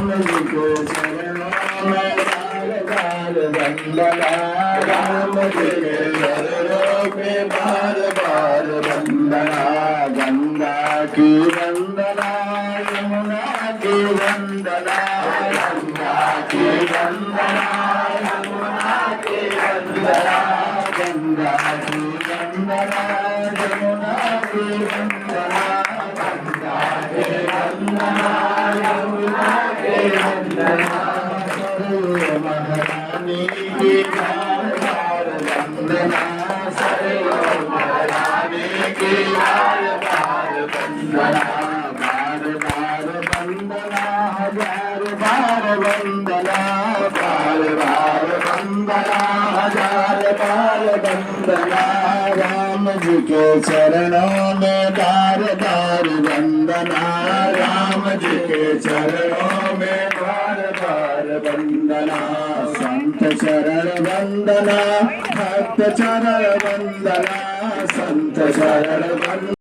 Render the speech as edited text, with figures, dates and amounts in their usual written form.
राम जी के चरणों में बार बार वंदना, राम जी के चरणों में बार बार वंदना। गंगा की वंदना, यमुना की वंदना, गंगा की वंदना, यमुना की वंदना, गंगा की वंदना, यमुना की वंदना, गंगा की वंदना, यमुना की वंदना। सरयू महारानी की बार बार वंदना, सरयू महारानी की बार बार वंदना, बार बार वंदना, हजार बार वंदना, बार बार वंदना, हजार बार वंदना। राम जी के चरणों में बार बार वंदना, राम जी के चरणों में बार बार वंदना। संत चरण वंदना, भक्त चरण वंदना, संत चरण वंदना।